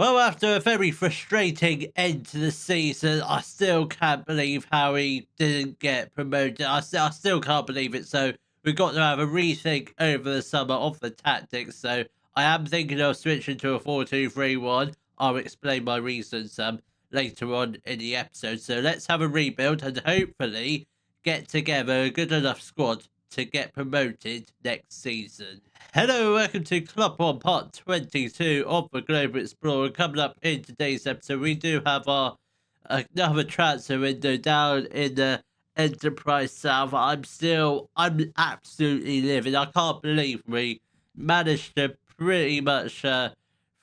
Well, after a very frustrating end to the season, I still can't believe how he didn't get promoted. I still can't believe it. So we've got to have a rethink over the summer of the tactics. So I am thinking of switching to a 4-2-3-1. I'll explain my reasons later on in the episode. So let's have a rebuild and hopefully get together a good enough squad to get promoted next season. Hello, welcome to Club One Part 22 of the Global Explorer. Coming up in today's episode, we do have our another transfer window down in the Enterprise South. I'm absolutely living. I can't believe we managed to pretty much throw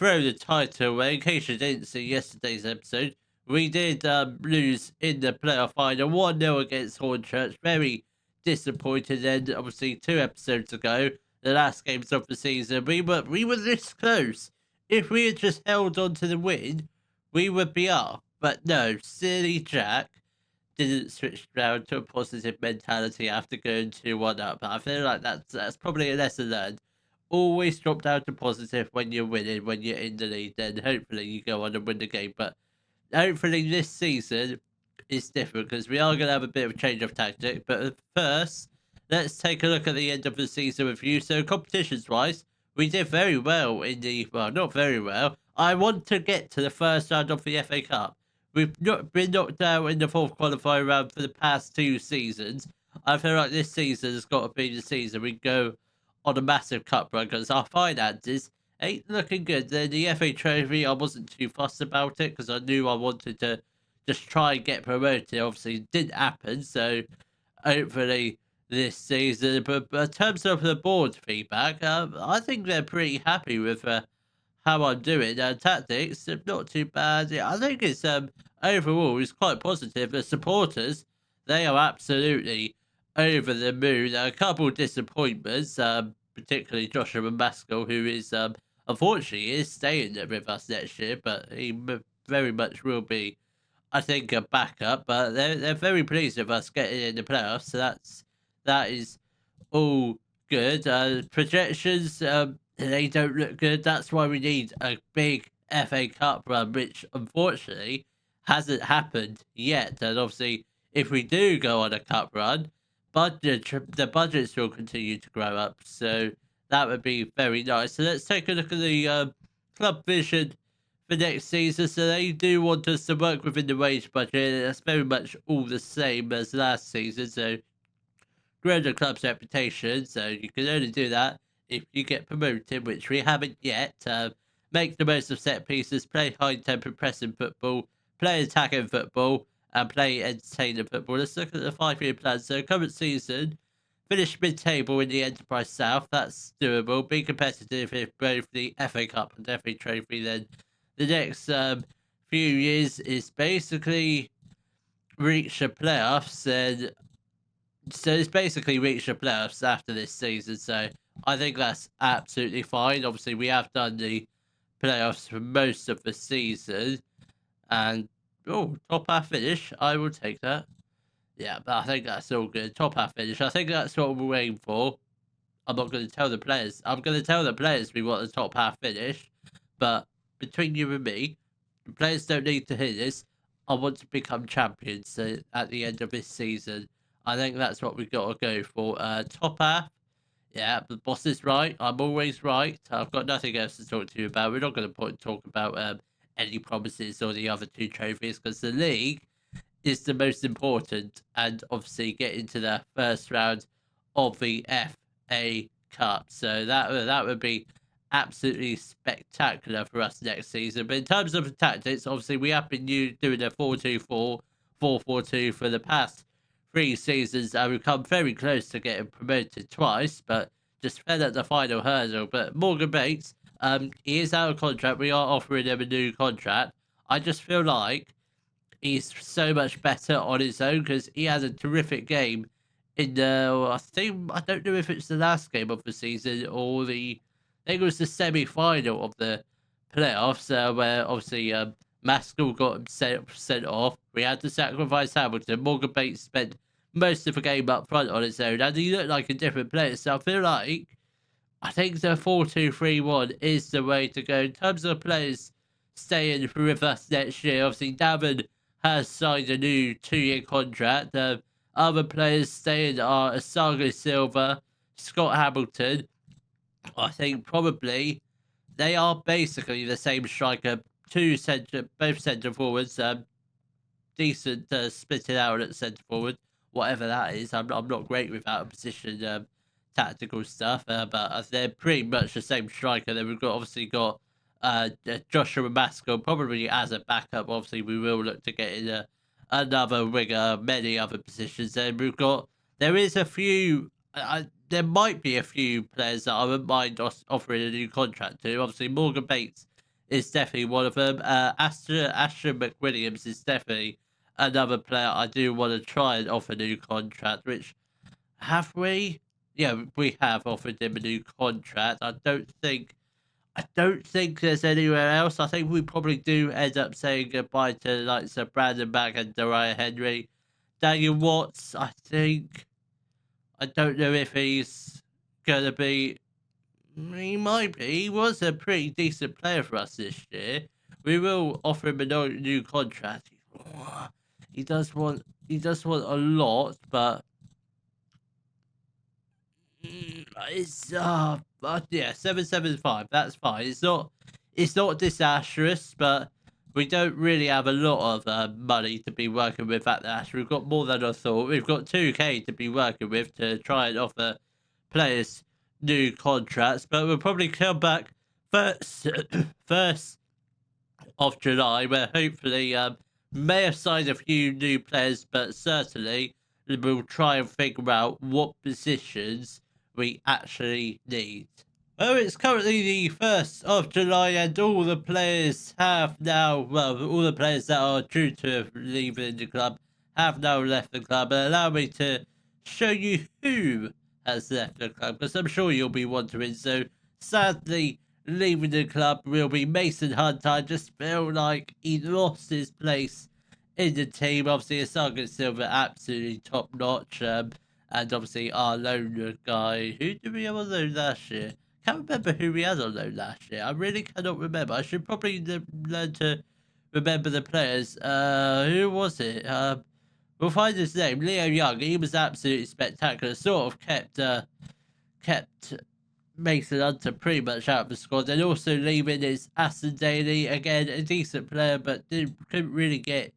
the title away. In case you didn't see yesterday's episode, we did lose in the playoff final 1-0 against Hornchurch. Very disappointed. And obviously, 2 episodes ago, the last games of the season, we were this close. If we had just held on to the win, we would be up. But no, silly Jack didn't switch round to a positive mentality after going 2-1 up. I feel like that's probably a lesson learned. Always drop down to positive when you're winning, when you're in the lead. Then hopefully you go on and win the game. But hopefully this season is different because we are going to have a bit of a change of tactic. But first, let's take a look at the end of the season review. So competitions wise, we did very well in the, well, not very well. I want to get to the first round of the FA Cup. We've not been knocked out in the fourth qualifying round for the past 2 seasons. I feel like this season has got to be the season we go on a massive cup run because our finances ain't looking good. Then the FA Trophy, I wasn't too fussed about it because I knew I wanted to just try and get promoted. Obviously, it didn't happen, so hopefully this season. But in terms of the board feedback, I think they're pretty happy with how I'm doing. Tactics, not too bad. Yeah, I think it's overall it's quite positive. The supporters, they are absolutely over the moon. A couple disappointments, particularly Joshua Maskell, who is unfortunately is staying with us next year, but he very much will be, I think, a backup. But they're very pleased with us getting in the playoffs, so that is all good. Projections, they don't look good. That's why we need a big FA Cup run, which unfortunately hasn't happened yet. And obviously, if we do go on a cup run, the budgets will continue to grow up. So that would be very nice. So let's take a look at the club vision for next season. So they do want us to work within the wage budget. That's very much all the same as last season. So grow the club's reputation. So you can only do that if you get promoted, which we haven't yet. Make the most of set pieces, play high tempo pressing football, play attacking football, and play entertaining football. Let's look at the 5-year plan. So current season, finish mid-table in the Enterprise South. That's doable. Be competitive in both the FA Cup and FA Trophy. Then the next few years is basically reach the playoffs. And so it's basically reach the playoffs after this season. So I think that's absolutely fine. Obviously, we have done the playoffs for most of the season. And, oh, top half finish. I will take that. Yeah, but I think that's all good. Top half finish. I think that's what we're waiting for. I'm not going to tell the players. I'm going to tell the players we want the top half finish. But between you and me, the players don't need to hear this. I want to become champions at the end of this season. I think that's what we've got to go for. Top half. Yeah, the boss is right. I'm always right. I've got nothing else to talk to you about. We're not going to talk about any promises or the other 2 trophies because the league is the most important, and obviously get into the first round of the FA Cup. So that would be absolutely spectacular for us next season. But in terms of the tactics, obviously we have been doing a 4-2-4, 4-4-2 for the past 3 seasons, and we've come very close to getting promoted twice, but just fell at the final hurdle. But Morgan Bates, he is out of contract. We are offering him a new contract. I just feel like he's so much better on his own because he had a terrific game in the, I don't know if it's the last game of the season or I think it was the semi-final of the playoffs where obviously Maskell got him sent off. We had to sacrifice Hamilton. Morgan Bates spent most of the game up front on his own, and he looked like a different player. So I feel like I think the 4-2-3-1 is the way to go in terms of players staying with us next year. Obviously, Davin has signed a new 2-year contract. Other players staying are Asaga Silva, Scott Hamilton. I think probably they are basically the same striker, both centre forwards. Decent splitting out at centre forward, whatever that is. I'm not great with out of position tactical stuff, but they're pretty much the same striker. Then we've obviously got Joshua Maskell probably as a backup. Obviously, we will look to get in another winger, many other positions. Then there is a few. There might be a few players that I wouldn't mind offering a new contract to. Obviously, Morgan Bates is definitely one of them. Ashton McWilliams is definitely another player I do want to try and offer a new contract. Which have we? Yeah, we have offered him a new contract. I don't think there's anywhere else. I think we probably do end up saying goodbye to like Sir Brandon Mack and Dariah Henry. Daniel Watts, I don't know if he's gonna be. He might be. He was a pretty decent player for us this year. We will offer him a new contract. He does want a lot, but it's but yeah, 775. That's fine. It's not disastrous, but we don't really have a lot of money to be working with at the Ash. We've got more than I thought. We've got 2K to be working with to try and offer players new contracts, but we'll probably come back first first of July, where hopefully may have signed a few new players, but certainly we'll try and figure out what positions we actually need. Well, it's currently the 1st of July, and all the players have now, well, all the players that are due to leaving the club have now left the club. And allow me to show you who has left the club, because I'm sure you'll be wondering. So, sadly, leaving the club will be Mason Hunt. I just feel like he lost his place in the team. Obviously, Asaga Silva, absolutely top notch. And obviously, our loan guy. Who did we have on loan last year? Can't remember who we had on loan last year. I really cannot remember. I should probably learn to remember the players. Who was it? We'll find his name. Leo Young. He was absolutely spectacular. Sort of kept Mason Hunter pretty much out of the squad. And also leaving is Aston Daly. Again, a decent player, but couldn't really get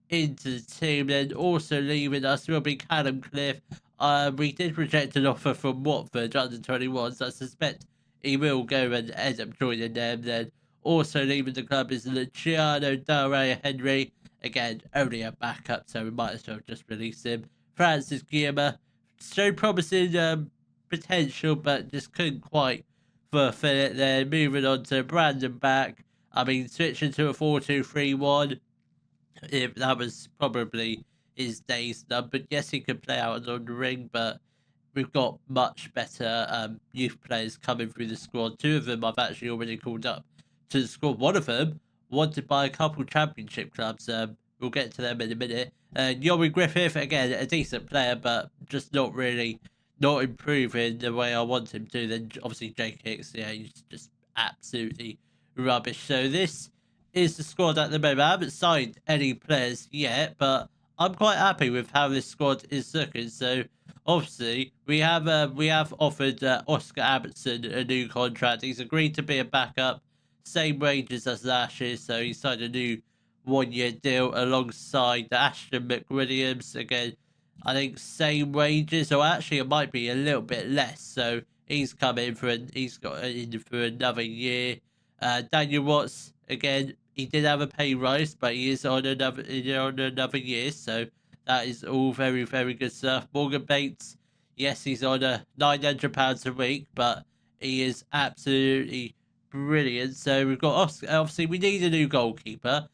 into the team. Then also leaving us will be Callum Cliff. We did reject an offer from Watford under 21s. I suspect he will go and end up joining them. Then also leaving the club is Luciano Dare Henry. Again, only a backup, so we might as well just release him. Francis Guillermo showed promising potential, but just couldn't quite fulfill it. Then moving on to Brandon Back. I mean, switching to a 4-2-3-1. If that was probably his days done. But yes, he could play out on the ring, but we've got much better youth players coming through the squad. 2 of them I've actually already called up to the squad. One of them wanted by a couple championship clubs. We'll get to them in a minute. Yowie Griffith, again, a decent player, but just not improving the way I want him to. Then obviously Jake Hicks, yeah, he's just absolutely rubbish. So this is the squad at the moment. I haven't signed any players yet, but I'm quite happy with how this squad is looking. So obviously we have offered Oscar Abbottson a new contract. He's agreed to be a backup, same wages as last year. So he signed a new 1-year deal alongside Ashton McWilliams. Again, I think same wages, or actually it might be a little bit less. So he's come in he's got in for another year. Daniel Watts, again, he did have a pay rise, but he is on another year, so that is all very, very good stuff. Morgan Bates, yes, he's on £900 a week, but he is absolutely brilliant. So we've got Oscar. Obviously, we need a new goalkeeper.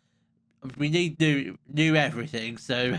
We need new everything. So,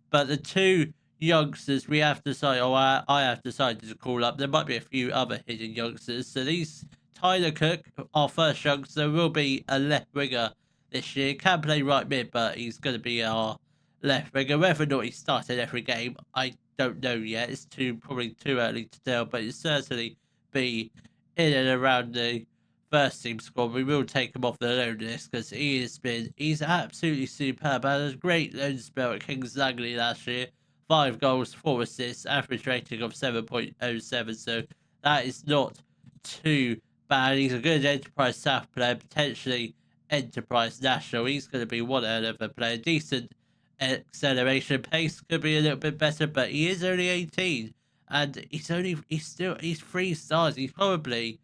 but the 2 youngsters we have decided, or I have decided to call up. There might be a few other hidden youngsters. So these. Tyler Cook, our first youngster, will be a left winger this year. Can play right mid, but he's going to be our left winger. Whether or not he started every game, I don't know yet. It's probably too early to tell, but it'll certainly be in and around the first team squad, we will take him off the loan list because he's absolutely superb. Had a great loan spell at Kings Langley last year. 5 goals, 4 assists, average rating of 7.07. So that is not too bad. He's a good Enterprise South player, potentially Enterprise National. He's going to be one hell of a player. Decent acceleration, pace could be a little bit better, but he is only 18, and he's 3 stars. He's probably,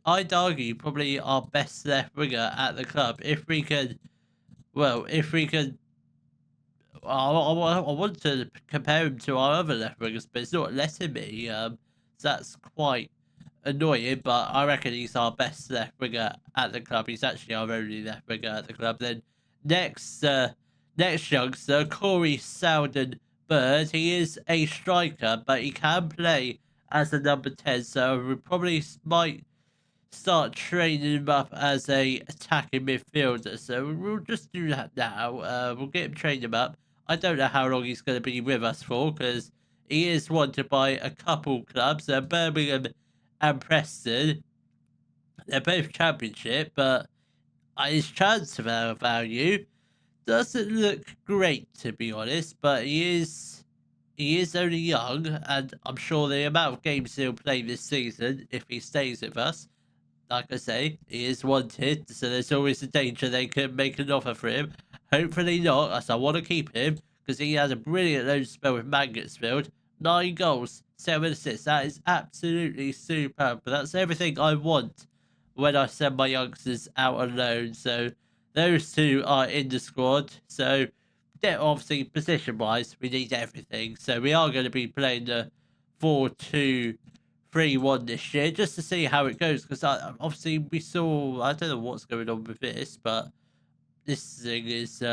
I'd argue, probably our best left winger at the club. If we could, well, if we could, I want to compare him to our other left wingers, but it's not letting me. So that's quite annoying. But I reckon he's our best left winger at the club. He's actually our only left winger at the club. Then next, next youngster, Corey Souden Bird. He is a striker, but he can play as a number 10. So we probably might start training him up as a attacking midfielder. So we'll just do that now. We'll get him trained him up. I don't know how long he's going to be with us for because he is wanted by a couple clubs, Birmingham and Preston. They're both Championship, but his transfer value doesn't look great, to be honest. But he is only young, and I'm sure the amount of games he'll play this season, if he stays with us, like I say, he is wanted, so there's always a danger they could make an offer for him. Hopefully not, as I want to keep him, because he has a brilliant loan spell with Mansfield. 9 goals, 7 assists. That is absolutely superb. But that's everything I want when I send my youngsters out on loan. So those two are in the squad. So obviously, position-wise, we need everything. So we are going to be playing the 4-2-3-1 this year, just to see how it goes. Because obviously we saw, I don't know what's going on with this, but this thing is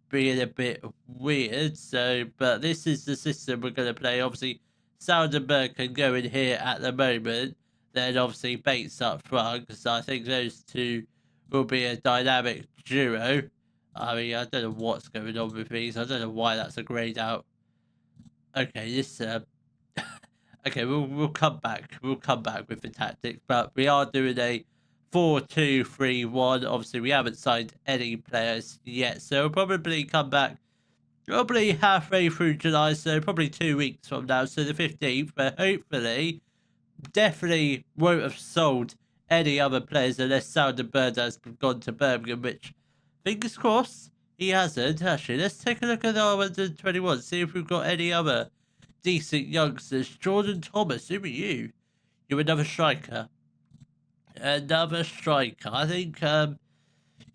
being a bit weird. So, but this is the system we're going to play. Obviously, Soundenberg can go in here at the moment. Then obviously Bates up front, because I think those two will be a dynamic duo. I mean, I don't know what's going on with these. I don't know why that's a grayed out. Okay, this okay, we'll come back. We'll come back with the tactics, but we are doing a 4-2-3-1. Obviously, we haven't signed any players yet, so we'll probably come back probably halfway through July, so probably 2 weeks from now, so the 15th. But hopefully, definitely won't have sold any other players unless Soundenberg has gone to Birmingham, which, fingers crossed, he hasn't. Actually, let's take a look at our under 21, see if we've got any other decent youngsters. Jordan Thomas, who are you? You're another striker. Another striker. I think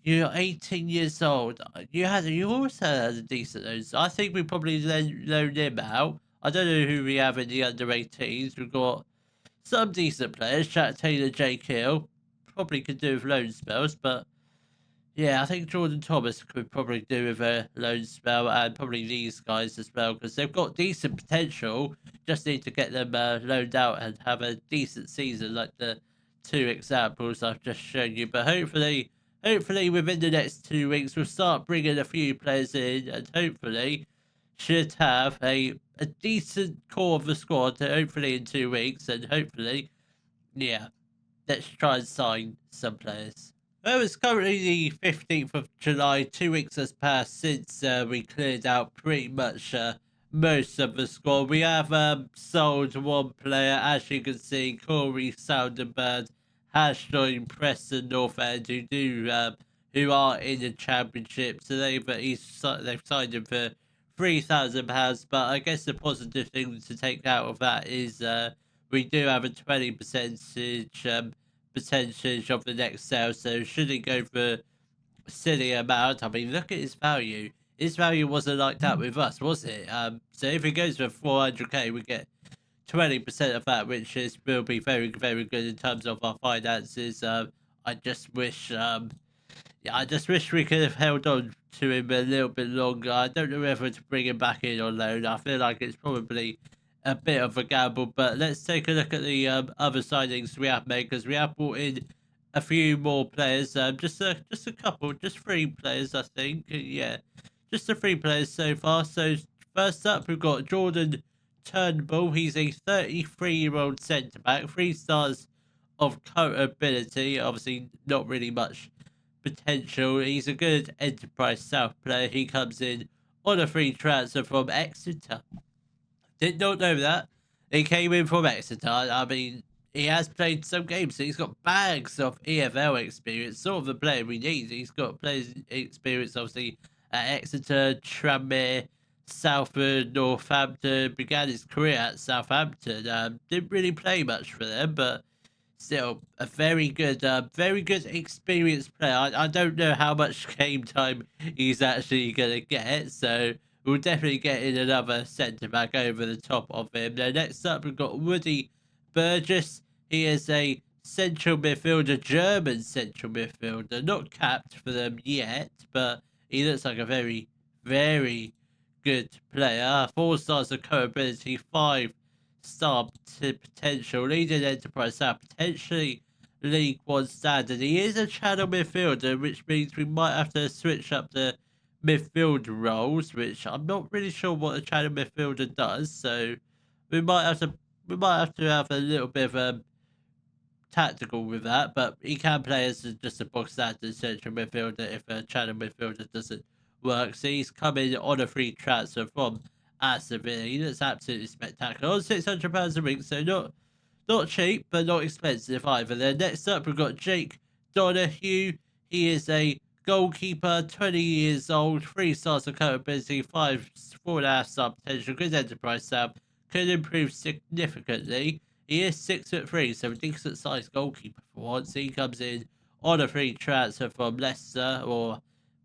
you're 18 years old. You also had a decent nose. I think we probably loaned him out. I don't know who we have in the under 18s. We've got some decent players. Jack Taylor, Jake Hill. Probably could do with loan spells, but yeah, I think Jordan Thomas could probably do with a loan spell, and probably these guys as well, because they've got decent potential. Just need to get them loaned out and have a decent season, like the 2 examples I've just shown you. But hopefully within the next 2 weeks, we'll start bringing a few players in, and hopefully should have a decent core of the squad. Hopefully in 2 weeks, and hopefully, yeah, let's try and sign some players. Well, it's currently the 15th of July. 2 weeks has passed since we cleared out pretty much most of the squad. We have sold one player, as you can see. Corey Soundenberg has joined Preston North End, who are in the Championship. So they've signed him for £3,000. But I guess the positive thing to take out of that is we do have a 20% percentage of the next sale, so shouldn't go for a silly amount. I mean, look at his value. His value wasn't like that with us, was it? So if it goes for 400k, we get 20% of that, which will be very, very good in terms of our finances. I just wish, I just wish we could have held on to him a little bit longer. I don't know whether to bring him back in on loan. I feel like it's probably a bit of a gamble, but let's take a look at the other signings we have made, because we have brought in a few more players. Just a couple, just 3 players, I think. Yeah, just the 3 players so far. So first up, we've got Jordan Turnbull. He's a 33-year-old centre back, 3 stars of coatability. Obviously, not really much potential. He's a good Enterprise South player. He comes in on a free transfer from Exeter. Did not know that. He came in from Exeter. I mean, he has played some games, so he's got bags of EFL experience. Sort of the player we need. He's got players experience, obviously, at Exeter, Tranmere, Salford, Northampton. Began his career at Southampton. Didn't really play much for them, but still a very good experienced player. I don't know how much game time he's actually gonna get, so we'll definitely get in another centre back over the top of him. Now next up we've got Woody Burgess. He is a central midfielder, German central midfielder, not capped for them yet, but he looks like a very good player. 4 stars of co-ability, 5-star potential, leading Enterprise South, potentially League One standard. He is a channel midfielder, which means we might have to switch up the midfield roles, which I'm not really sure what a channel midfielder does. So we might have to have a little bit of tactical with that, but he can play as just a box standard central midfielder if a channel midfielder doesn't work. So he's coming on a free transfer from Aston Villa. He looks absolutely spectacular. On £600 a week, so not cheap, but not expensive either. Then next up, we've got Jake Donahue. He is a goalkeeper, 20 years old, 3 stars of capability, 4.5-star potential, good Enterprise South, could improve significantly. He is 6'3", so a decent sized goalkeeper for once. He comes in on a free transfer from Leicester, or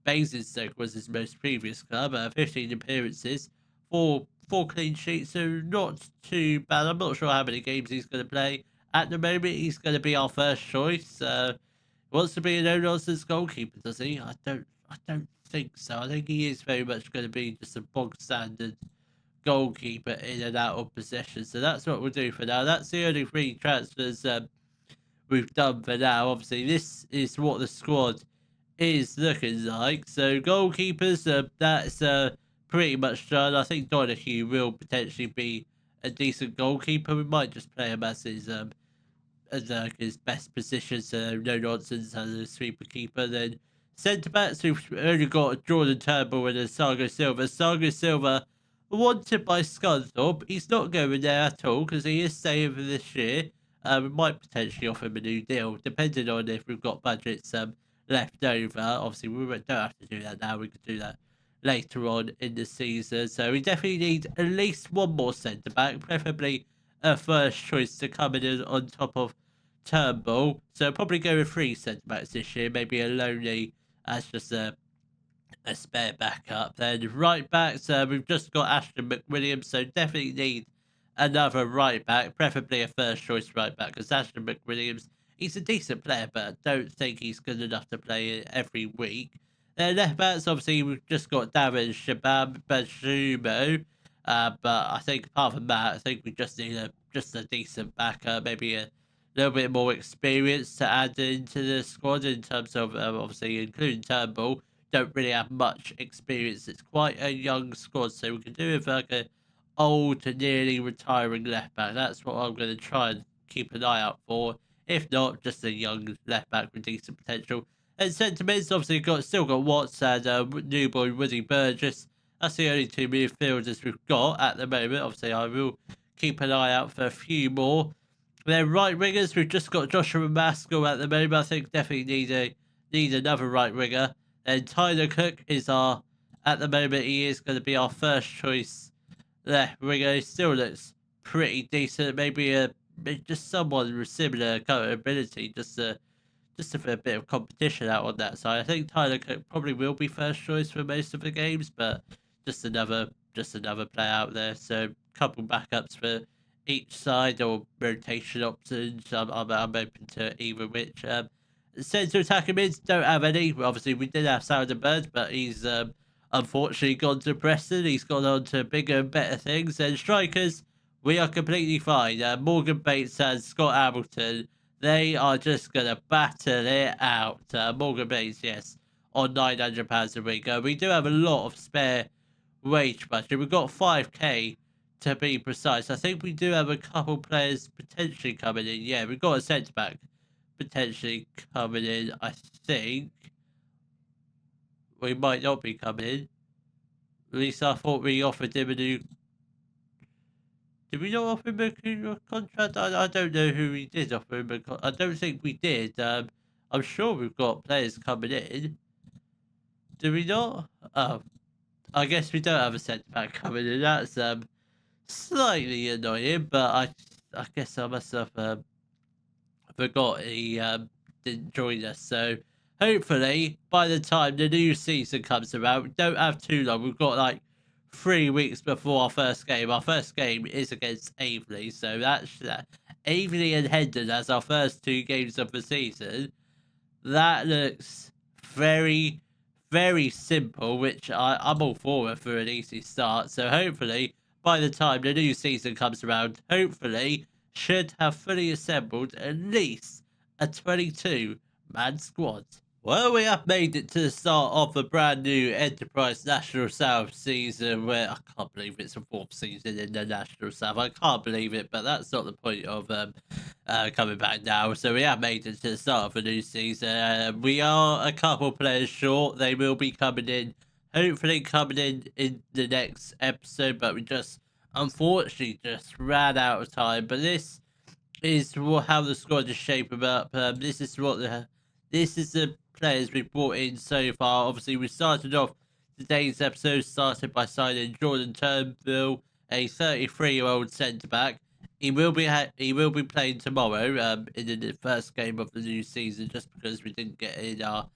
Basingstoke was his most previous club. 15 appearances, four clean sheets, so not too bad. I'm not sure how many games he's going to play. At the moment, he's going to be our first choice. Wants to be a no-nonsense goalkeeper, does he? I don't think so. I think he is very much going to be just a bog standard goalkeeper in and out of possession. So that's what we'll do for now. That's the only 3 transfers we've done for now. Obviously, this is what the squad is looking like. So goalkeepers, that's pretty much done. I think Donahue will potentially be a decent goalkeeper. We might just play him as his best position, so no nonsense as a sweeper keeper. Then centre backs, we've only got Jordan Turnbull and Sago Silva. Sago Silva wanted by Scunthorpe. He's not going there at all because he is staying for this year. We might potentially offer him a new deal, depending on if we've got budgets left over. Obviously, we don't have to do that now. We could do that later on in the season. So we definitely need at least one more centre back, preferably a first choice to come in on top of Turnbull. So probably go with 3 centre backs this year. Maybe a Loney as just a spare backup. Then right backs, we've just got Ashton McWilliams, so definitely need another right back, preferably a first choice right back, because Ashton McWilliams, he's a decent player, but I don't think he's good enough to play every week. Then left backs, obviously we've just got Darren Shabam Bazumo, but I think apart from that, I think we just need a decent backer, maybe a little bit more experience to add into the squad in terms of obviously including Turnbull. Don't really have much experience. It's quite a young squad, so we can do with like a old to nearly retiring left back. That's what I'm going to try and keep an eye out for. If not, just a young left back with decent potential. And centre mids, obviously still got Watts and new boy Woody Burgess. That's the only 2 midfielders we've got at the moment. Obviously, I will keep an eye out for a few more. Then right wingers, we've just got Joshua Maskell at the moment. I think definitely need another right winger. And Tyler Cook is at the moment, he is going to be our first choice left winger. He still looks pretty decent. Maybe just someone with similar ability, just to for a bit of competition out on that side. I think Tyler Cook probably will be first choice for most of the games, but just another player out there. So couple backups for each side or rotation options. I'm open to either which. Centre attacking mids don't have any. Obviously, we did have Sounderbird, but he's unfortunately gone to Preston. He's gone on to bigger and better things. And strikers, we are completely fine. Morgan Bates and Scott Hamilton, they are just going to battle it out. Morgan Bates, yes, on £900 a week. We do have a lot of spare wage budget. We've got 5k to be precise. I think we do have a couple players potentially coming in. Yeah, we've got a centre back potentially coming in. I think we might not be coming in. At least I thought we offered him a new. Did we not offer him a contract? I don't know who we did offer him I don't think we did. I'm sure we've got players coming in. Do we not? Oh, I guess we don't have a centre back coming in. That's slightly annoying, but I guess I must have forgot he didn't join us. So hopefully by the time the new season comes around, we don't have too long. We've got like 3 weeks before our first game. Our first game is against Aveley, so that's Aveley and Hendon as our first 2 games of the season. That looks very, very simple, which I'm all for an easy start. So hopefully, by the time the new season comes around, hopefully, should have fully assembled at least a 22-man squad. Well, we have made it to the start of the brand new Enterprise National South season where I can't believe it's the 4th season in the National South. I can't believe it, but that's not the point of coming back now. So we have made it to the start of the new season. We are a couple players short. They will be coming in, hopefully coming in the next episode, but we just unfortunately just ran out of time. But this is how the squad is shaping up. This is the players we've brought in so far. Obviously, we started off today's episode by signing Jordan Turnbull, a 33-year-old centre back. He will be playing tomorrow in the first game of the new season, just because we didn't get in our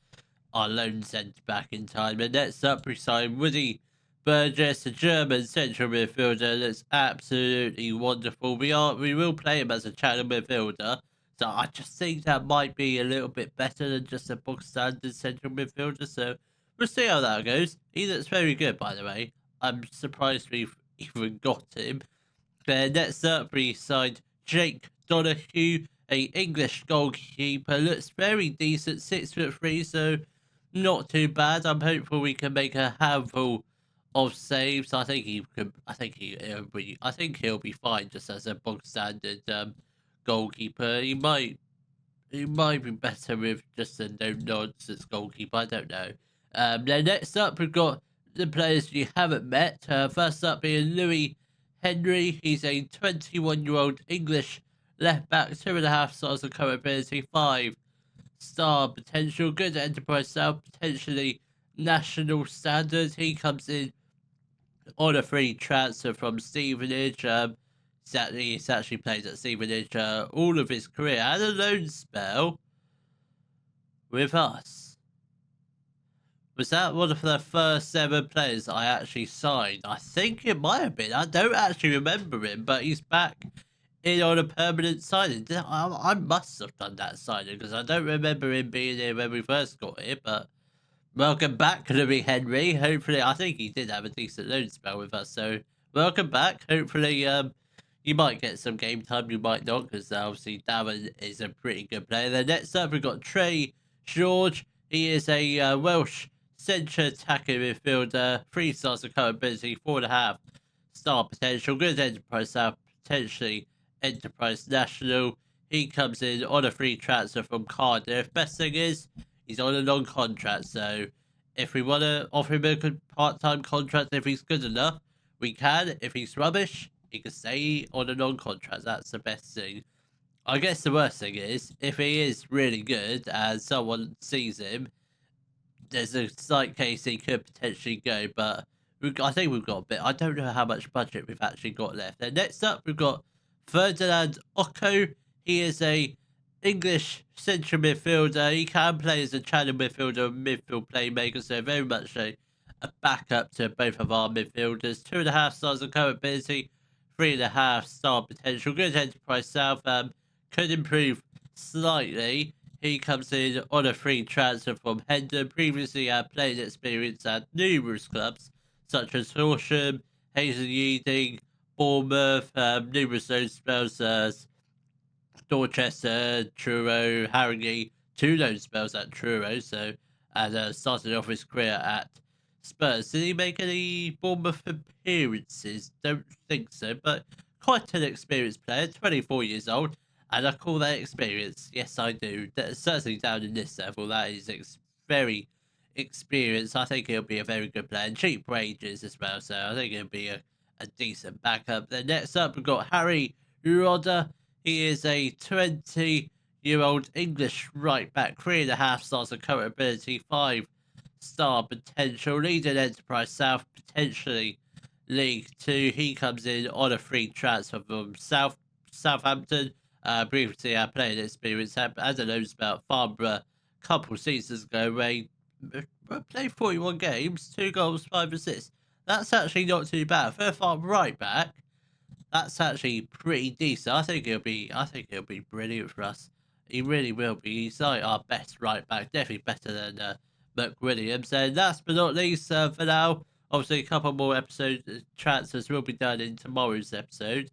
loan centre back in time. And next up, we signed Woody Burgess, a German central midfielder that's absolutely wonderful. We will play him as a channel midfielder, so I just think that might be a little bit better than just a box standard central midfielder. So we'll see how that goes. He looks very good, by the way. I'm surprised we've even got him. Then next up, we signed Jake Donahue, a English goalkeeper. Looks very decent, 6'3", so not too bad. I'm hopeful we can make a handful of saves. I think he could. I think he'll be fine just as a bog standard goalkeeper. He might be better with just a no nonsense goalkeeper. I don't know. Then next up we've got the players you haven't met. First up being Louis Henry. He's a 21-year-old English left back, 2.5 stars of current ability, 5-star potential, good Enterprise South, potentially national standards. He comes in on a free transfer from Stevenage. He's actually played at Stevenage all of his career, had a loan spell with us. Was that one of the first 7 players I actually signed? I think it might have been. I don't actually remember him, but he's back in on a permanent signing. I must have done that signing because I don't remember him being here when we first got here, but welcome back, Louis Henry. Hopefully, I think he did have a decent loan spell with us, so welcome back. Hopefully, you might get some game time, you might not, because obviously Darren is a pretty good player. Then next up, we've got Trey George. He is a Welsh centre attacking midfielder, 3 stars of current ability, 4.5-star potential, good Enterprise South, potentially Enterprise National. He comes in on a free transfer from Cardiff. Best thing is, he's on a long contract, so if we want to offer him a good part-time contract, if he's good enough, we can. If he's rubbish, he can stay on a long contract. That's the best thing. I guess the worst thing is, if he is really good and someone sees him, there's a slight case he could potentially go, but I think we've got a bit. I don't know how much budget we've actually got left. And next up, we've got Ferdinand Oko. He is a English central midfielder. He can play as a channel midfielder and midfield playmaker, so very much a backup to both of our midfielders. 2.5 stars of current ability, 3.5-star potential. Good Enterprise South. Could improve slightly. He comes in on a free transfer from Hendon. Previously had playing experience at numerous clubs, such as Horsham, Hazel Yeading, Bournemouth, numerous loan spells, Dorchester, Truro, Harringay, 2 loan spells at Truro, and started off his career at Spurs. Did he make any Bournemouth appearances? Don't think so, but quite an experienced player, 24 years old. and I call that experience. Yes, I do. Certainly down in this level, that is very experienced. I think he'll be a very good player and cheap wages as well. So I think he'll be a decent backup. Then next up, we've got Harry Rodder. He is a 20-year-old English right back, 3.5 stars of current ability, 5-star potential, leading Enterprise South, potentially League Two. He comes in on a free transfer from Southampton. Previously, I played experience as a knows about Farnborough a couple seasons ago, where he played 41 games, 2 goals, 5 assists. That's actually not too bad for a farm right back. That's actually pretty decent. I think he'll be brilliant for us. He really will be. He's like our best right back, definitely better than McWilliams. And last but not least, for now, obviously a couple more episode transfers will be done in tomorrow's episode.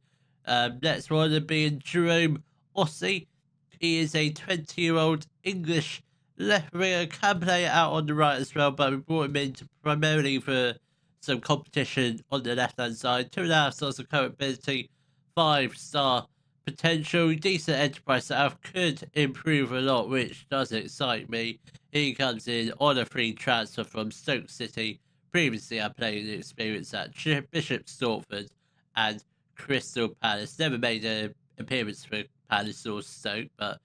Next one being Jerome Ossie. He is a 20-year-old English left winger, can play it out on the right as well, but we brought him in primarily for some competition on the left-hand side. 2.5 stars of current ability, 5-star potential. Decent enterprise setup, could improve a lot, which does excite me. He comes in on a free transfer from Stoke City. Previously, I played experience at Bishop Stortford and Crystal Palace. Never made an appearance for Palace or Stoke, but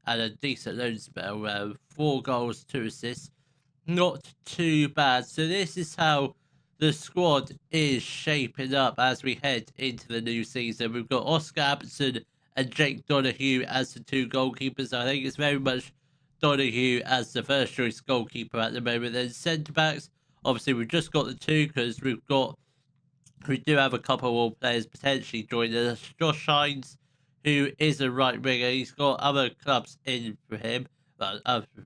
had a decent loan spell. 4 goals, 2 assists. Not too bad. So this is how the squad is shaping up as we head into the new season. We've got Oscar Abson and Jake Donahue as the 2 goalkeepers. I think it's very much Donahue as the first choice goalkeeper at the moment. Then centre backs, obviously we've just got the 2 because we do have a couple more players potentially joining us. Josh Hines, who is a right winger, he's got other clubs in for him. Well,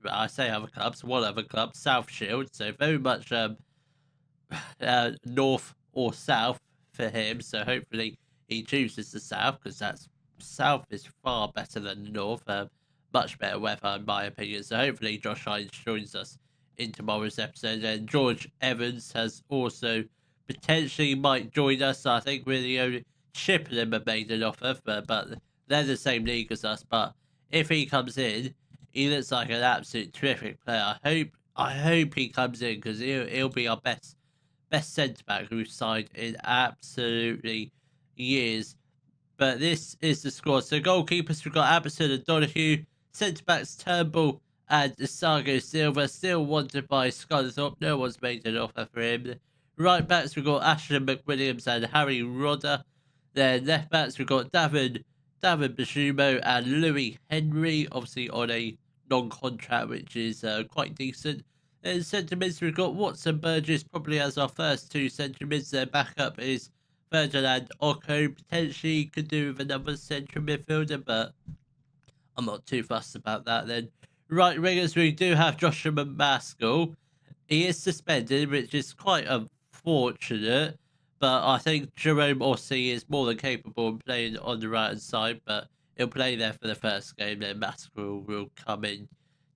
I say other clubs, one other club, South Shield. So very much north or south for him. So hopefully he chooses the south, because south is far better than the north. Much better weather in my opinion. So hopefully Josh Hines joins us in tomorrow's episode. And George Evans has also potentially might join us. I think we're the only Chippenham have made an offer, but they're the same league as us. But if he comes in, he looks like an absolute terrific player. I hope he comes in, because he'll be our best centre back we've signed in absolutely years. But this is the squad. So goalkeepers, we've got Aberson and Donahue. Centre backs Turnbull and Isago Silva. Still wanted by Scunthorpe. No one's made an offer for him. Right backs, we've got Ashton McWilliams and Harry Rodder. Then left backs, we've got David Bashumo and Louis Henry, obviously on a non-contract, which is quite decent. Then centre mids, we've got Watson Burgess, probably as our first 2 centre mids. Their backup is Ferdinand Oko. Potentially could do with another central midfielder, but I'm not too fussed about that. Then right wingers, we do have Joshua Maskell. He is suspended, which is quite unfortunate, but I think Jerome Ossie is more than capable of playing on the right hand side, but he'll play there for the first game. Then Maskell will come in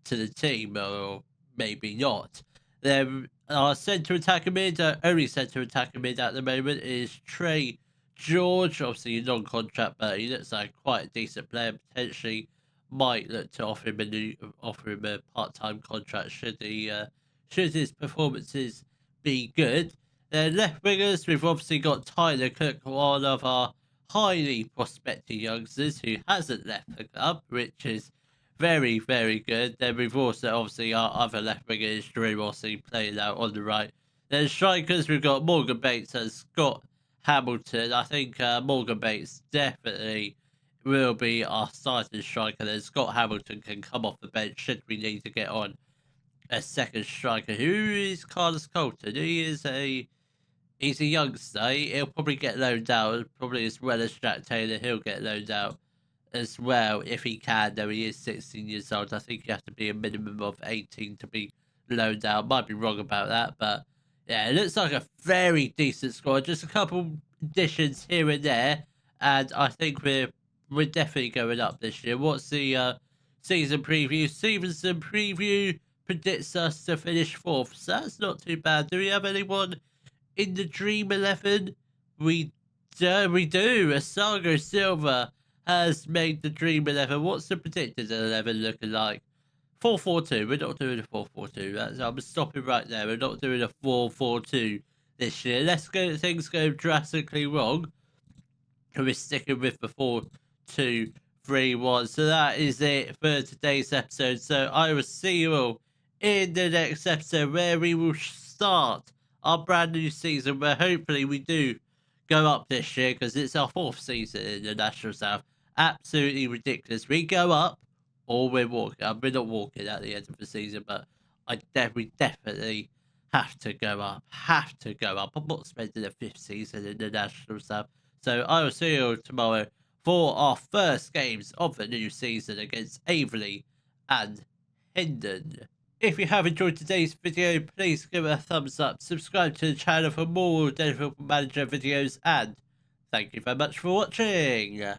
to the team, or maybe not. Then our centre attacker mid, only centre attacker mid at the moment is Trey George. Obviously non-contract, but he looks like quite a decent player. Potentially might look to offer him a part-time contract should his performances be good. Then left wingers, we've obviously got Tyler Cook, one of our highly prospective youngsters who hasn't left the club, which is very, very good. Then we've also, obviously, our other left winger is Drew Ossie playing out on the right. Then strikers, we've got Morgan Bates and Scott Hamilton. I think Morgan Bates definitely will be our starting striker. Then Scott Hamilton can come off the bench should we need to get on a second striker. Who is Carlos Colton? He's a youngster. He'll probably get loaned out, probably as well as Jack Taylor. He'll get loaned out as well if he can, though he is 16 years old. I think you have to be a minimum of 18 to be loaned out. Might be wrong about that, but yeah, it looks like a very decent squad. Just a couple additions here and there, and I think we're definitely going up this year. What's the season preview? Season preview predicts us to finish 4th, so that's not too bad. Do we have anyone in the Dream 11? We do. Isago Silva has made the Dream 11. What's the predicted 11 looking like? 4-4-2. We're not doing a 4-4-2. I'm stopping right there. We're not doing a 4-4-2 this year. Things go drastically wrong. We're sticking with the 4-2-3-1. So that is it for today's episode. So I will see you all in the next episode, where we will start our brand new season, where hopefully we do go up this year, because it's our 4th season in the National South. Absolutely ridiculous. We go up or we're walking. We're not walking at the end of the season, but we definitely have to go up. Have to go up. I'm not spending a 5th season in the National South. So I will see you all tomorrow for our first games of the new season against Averley and Hendon. If you have enjoyed today's video, please give it a thumbs up, subscribe to the channel for more Denver Football Manager videos, and thank you very much for watching.